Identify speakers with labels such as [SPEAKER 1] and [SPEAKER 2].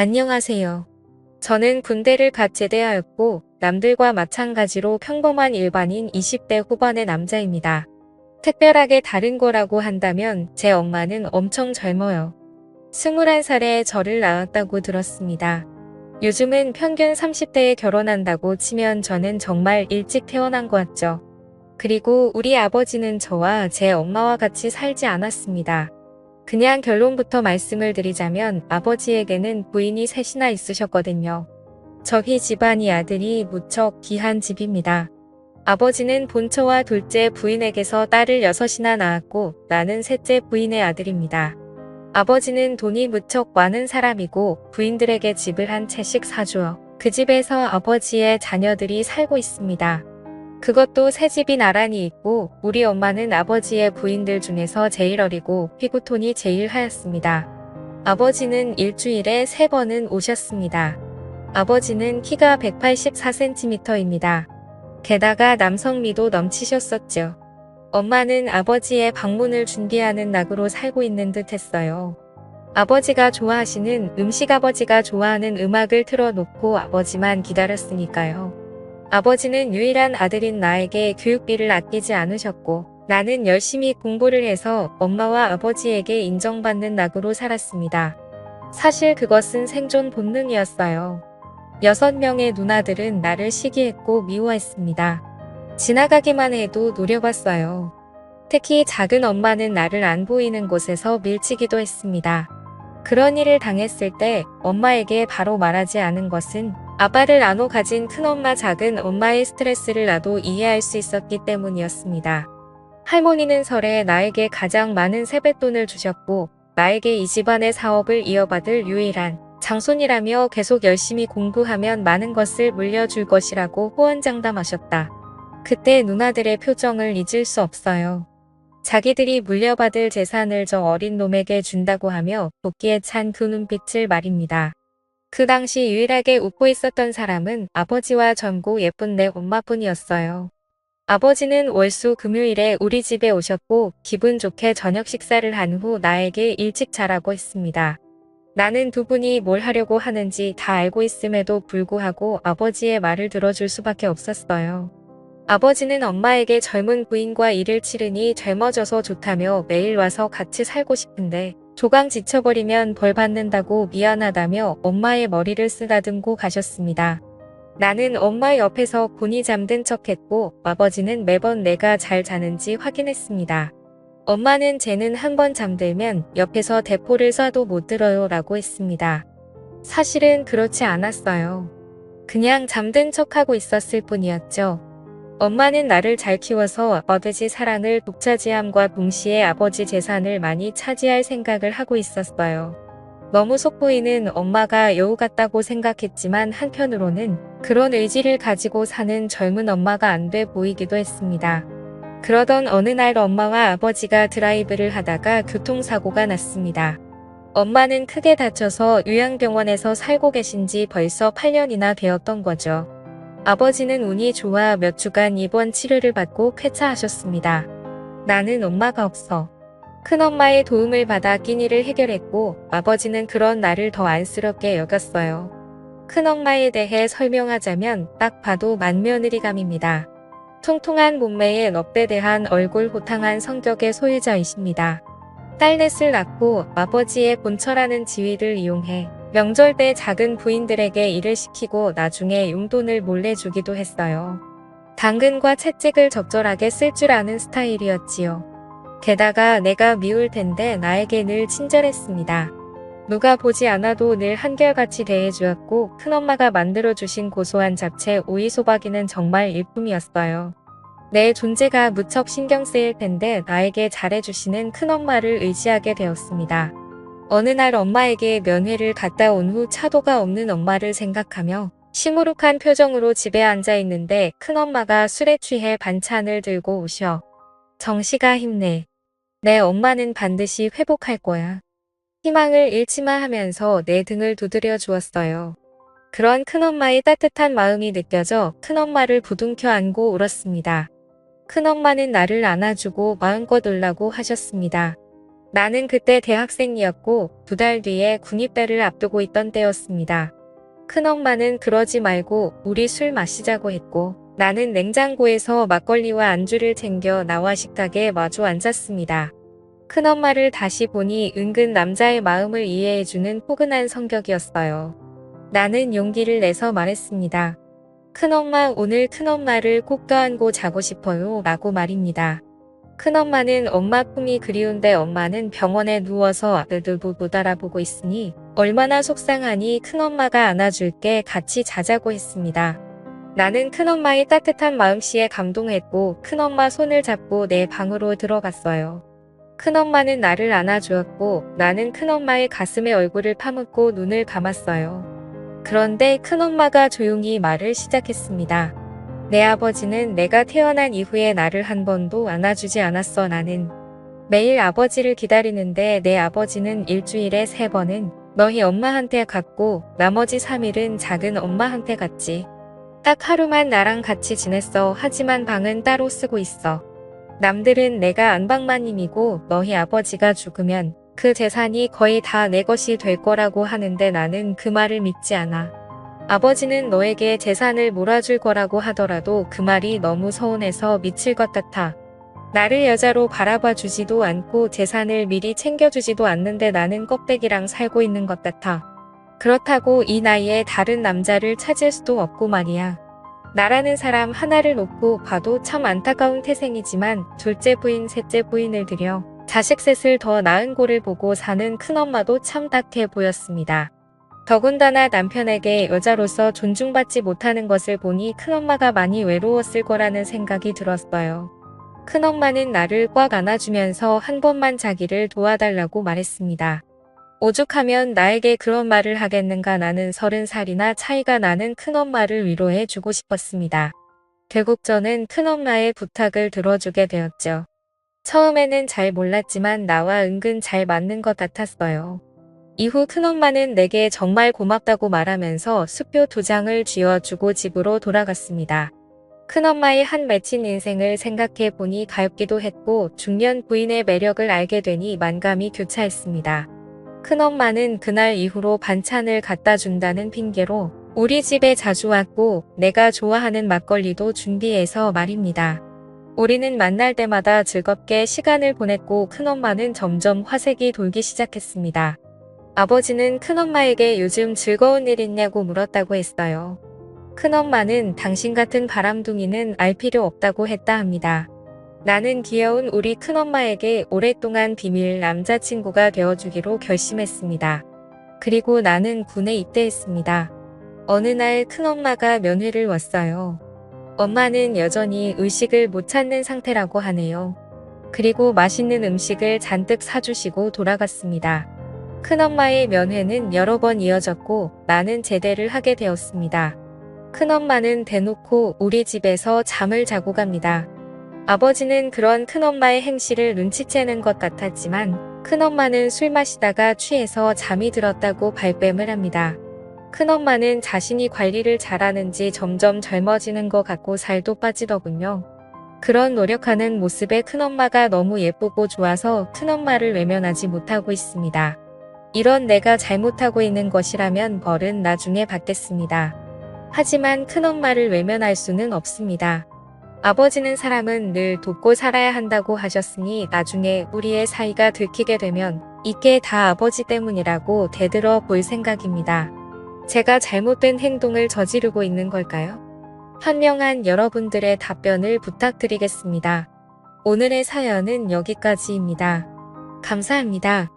[SPEAKER 1] 안녕하세요. 저는 군대를 갓 제대하였고 남들과 마찬가지로 평범한 일반인 20대 후반의 남자입니다. 특별하게 다른 거라고 한다면 제 엄마는 엄청 젊어요. 21살에 저를 낳았다고 들었습니다. 요즘은 평균 30대에 결혼한다고 치면 저는 정말 일찍 태어난 것 같죠. 그리고 우리 아버지는 저와 제 엄마와 같이 살지 않았습니다. 그냥 결론부터 말씀을 드리자면 아버지에게는 부인이 셋이나 있으셨거든요. 저희 집안이 아들이 무척 귀한 집입니다. 아버지는 본처와 둘째 부인에게서 딸을 6이나 낳았고 나는 셋째 부인의 아들입니다. 아버지는 돈이 무척 많은 사람이고 부인들에게 집을 한 채씩 사주어 그 집에서 아버지의 자녀들이 살고 있습니다. 그것도 새 집이 나란히 있고 우리 엄마는 아버지의 부인들 중에서 제일 어리고 피부톤이 제일 하얗습니다. 아버지는 일주일에 3번은 오셨습니다. 아버지는 키가 184cm입니다. 게다가 남성미도 넘치셨었죠. 엄마는 아버지의 방문을 준비하는 낙으로 살고 있는 듯 했어요. 아버지가 좋아하시는 음식, 아버지가 좋아하는 음악을 틀어놓고 아버지만 기다렸으니까요. 아버지는 유일한 아들인 나에게 교육비를 아끼지 않으셨고 나는 열심히 공부를 해서 엄마와 아버지에게 인정받는 낙으로 살았습니다. 사실 그것은 생존 본능이었어요. 6명의 누나들은 나를 시기했고 미워했습니다. 지나가기만 해도 노려봤어요. 특히 작은 엄마는 나를 안 보이는 곳에서 밀치기도 했습니다. 그런 일을 당했을 때 엄마에게 바로 말하지 않은 것은 아빠를 나눠 가진 큰엄마, 작은 엄마의 스트레스를 나도 이해할 수 있었기 때문이었습니다. 할머니는 설에 나에게 가장 많은 세뱃돈을 주셨고 나에게 이 집안의 사업을 이어받을 유일한 장손이라며 계속 열심히 공부하면 많은 것을 물려줄 것이라고 호언장담하셨다. 그때 누나들의 표정을 잊을 수 없어요. 자기들이 물려받을 재산을 저 어린 놈에게 준다고 하며 도끼에 찬 그 눈빛을 말입니다. 그 당시 유일하게 웃고 있었던 사람은 아버지와 젊고 예쁜 내 엄마뿐이었어요. 아버지는 월수 금요일에 우리 집에 오셨고 기분 좋게 저녁 식사를 한 후 나에게 일찍 자라고 했습니다. 나는 두 분이 뭘 하려고 하는지 다 알고 있음에도 불구하고 아버지의 말을 들어줄 수밖에 없었어요. 아버지는 엄마에게 젊은 부인과 일을 치르니 젊어져서 좋다며 매일 와서 같이 살고 싶은데 조강 지쳐버리면 벌 받는다고 미안하다며 엄마의 머리를 쓰다듬고 가셨습니다. 나는 엄마 옆에서 곤히 잠든 척했고 아버지는 매번 내가 잘 자는지 확인했습니다. 엄마는 쟤는 한번 잠들면 옆에서 대포를 쏴도 못 들어요 라고 했습니다. 사실은 그렇지 않았어요. 그냥 잠든 척하고 있었을 뿐이었죠. 엄마는 나를 잘 키워서 아버지 사랑을 독차지함과 동시에 아버지 재산을 많이 차지할 생각을 하고 있었어요. 너무 속보이는 엄마가 여우 같다고 생각했지만 한편으로는 그런 의지를 가지고 사는 젊은 엄마가 안 돼 보이기도 했습니다. 그러던 어느 날 엄마와 아버지가 드라이브를 하다가 교통사고가 났습니다. 엄마는 크게 다쳐서 요양병원에서 살고 계신 지 벌써 8년이나 되었던 거죠. 아버지는 운이 좋아 몇 주간 입원 치료를 받고 쾌차하셨습니다. 나는 엄마가 없어 큰엄마의 도움을 받아 끼니를 해결했고 아버지는 그런 나를 더 안쓰럽게 여겼어요. 큰엄마에 대해 설명하자면 딱 봐도 맏며느리감입니다. 통통한 몸매에 넙대대한 얼굴, 호탕한 성격의 소유자이십니다. 딸넷을 낳고 아버지의 본처라는 지위를 이용해 명절 때 작은 부인들에게 일을 시키고 나중에 용돈을 몰래 주기도 했어요. 당근과 채찍을 적절하게 쓸 줄 아는 스타일이었지요. 게다가 내가 미울 텐데 나에게 늘 친절했습니다. 누가 보지 않아도 늘 한결같이 대해주었고 큰엄마가 만들어주신 고소한 잡채, 오이, 소박이는 정말 일품이었어요. 내 존재가 무척 신경 쓰일 텐데 나에게 잘해주시는 큰엄마를 의지하게 되었습니다. 어느 날 엄마에게 면회를 갔다 온 후 차도가 없는 엄마를 생각하며 시무룩한 표정으로 집에 앉아 있는데 큰엄마가 술에 취해 반찬을 들고 오셔. 정시가 힘내. 내 엄마는 반드시 회복할 거야. 희망을 잃지마 하면서 내 등을 두드려 주었어요. 그런 큰엄마의 따뜻한 마음이 느껴져 큰엄마를 부둥켜 안고 울었습니다. 큰엄마는 나를 안아주고 마음껏 울라고 하셨습니다. 나는 그때 대학생이었고 2달 뒤에 군입대를 앞두고 있던 때였습니다. 큰엄마는 그러지 말고 우리 술 마시자고 했고 나는 냉장고에서 막걸리와 안주를 챙겨 나와 식탁에 마주 앉았습니다. 큰엄마를 다시 보니 은근 남자의 마음을 이해해주는 포근한 성격이었어요. 나는 용기를 내서 말했습니다. 큰엄마, 오늘 큰엄마를 꼭 껴안고 자고 싶어요 라고 말입니다. 큰엄마는 엄마 품이 그리운데 엄마는 병원에 누워서 아들도 못 알아보고 있으니 얼마나 속상하니 큰엄마가 안아줄게 같이 자자고 했습니다. 나는 큰엄마의 따뜻한 마음씨에 감동했고 큰엄마 손을 잡고 내 방으로 들어갔어요. 큰엄마는 나를 안아주었고 나는 큰엄마의 가슴에 얼굴을 파묻고 눈을 감았어요. 그런데 큰엄마가 조용히 말을 시작했습니다. 내 아버지는 내가 태어난 이후에 나를 한 번도 안아주지 않았어. 나는 매일 아버지를 기다리는데 내 아버지는 일주일에 3번은 너희 엄마한테 갔고 나머지 3일은 작은 엄마한테 갔지. 딱 하루만 나랑 같이 지냈어. 하지만 방은 따로 쓰고 있어. 남들은 내가 안방마님이고 너희 아버지가 죽으면 그 재산이 거의 다 내 것이 될 거라고 하는데 나는 그 말을 믿지 않아. 아버지는 너에게 재산을 몰아줄 거라고 하더라도 그 말이 너무 서운해서 미칠 것 같아. 나를 여자로 바라봐 주지도 않고 재산을 미리 챙겨주지도 않는데 나는 껍데기랑 살고 있는 것 같아. 그렇다고 이 나이에 다른 남자를 찾을 수도 없고 말이야. 나라는 사람 하나를 놓고 봐도 참 안타까운 태생이지만 둘째 부인, 셋째 부인을 들여 자식 셋을 더 낳은 꼴을 보고 사는 큰엄마도 참 딱해 보였습니다. 더군다나 남편에게 여자로서 존중받지 못하는 것을 보니 큰엄마가 많이 외로웠을 거라는 생각이 들었어요. 큰엄마는 나를 꽉 안아주면서 한 번만 자기를 도와달라고 말했습니다. 오죽하면 나에게 그런 말을 하겠는가. 나는 30살이나 차이가 나는 큰엄마를 위로해 주고 싶었습니다. 결국 저는 큰엄마의 부탁을 들어주게 되었죠. 처음에는 잘 몰랐지만 나와 은근 잘 맞는 것 같았어요. 이후 큰엄마는 내게 정말 고맙다고 말하면서 수표 2장을 쥐어주고 집으로 돌아갔습니다. 큰엄마의 한 맺힌 인생을 생각해 보니 가엾기도 했고 중년 부인의 매력을 알게 되니 만감이 교차했습니다. 큰엄마는 그날 이후로 반찬을 갖다 준다는 핑계로 우리 집에 자주 왔고 내가 좋아하는 막걸리도 준비해서 말입니다. 우리는 만날 때마다 즐겁게 시간을 보냈고 큰엄마는 점점 화색이 돌기 시작했습니다. 아버지는 큰엄마에게 요즘 즐거운 일 있냐고 물었다고 했어요. 큰엄마는 당신 같은 바람둥이는 알 필요 없다고 했다 합니다. 나는 귀여운 우리 큰엄마에게 오랫동안 비밀 남자친구가 되어주기로 결심했습니다. 그리고 나는 군에 입대했습니다. 어느 날 큰엄마가 면회를 왔어요. 엄마는 여전히 의식을 못 찾는 상태라고 하네요. 그리고 맛있는 음식을 잔뜩 사주시고 돌아갔습니다. 큰엄마의 면회는 여러 번 이어졌고 나는 제대를 하게 되었습니다. 큰엄마는 대놓고 우리 집에서 잠을 자고 갑니다. 아버지는 그런 큰엄마의 행실을 눈치채는 것 같았지만 큰엄마는 술 마시다가 취해서 잠이 들었다고 발뺌을 합니다. 큰엄마는 자신이 관리를 잘하는지 점점 젊어지는 것 같고 살도 빠지더군요. 그런 노력하는 모습에 큰엄마가 너무 예쁘고 좋아서 큰엄마를 외면하지 못하고 있습니다. 이런 내가 잘못하고 있는 것이라면 벌은 나중에 받겠습니다. 하지만 큰엄마를 외면할 수는 없습니다. 아버지는 사람은 늘 돕고 살아야 한다고 하셨으니 나중에 우리의 사이가 들키게 되면 이게 다 아버지 때문이라고 대들어 볼 생각입니다. 제가 잘못된 행동을 저지르고 있는 걸까요? 현명한 여러분들의 답변을 부탁드리겠습니다. 오늘의 사연은 여기까지입니다. 감사합니다.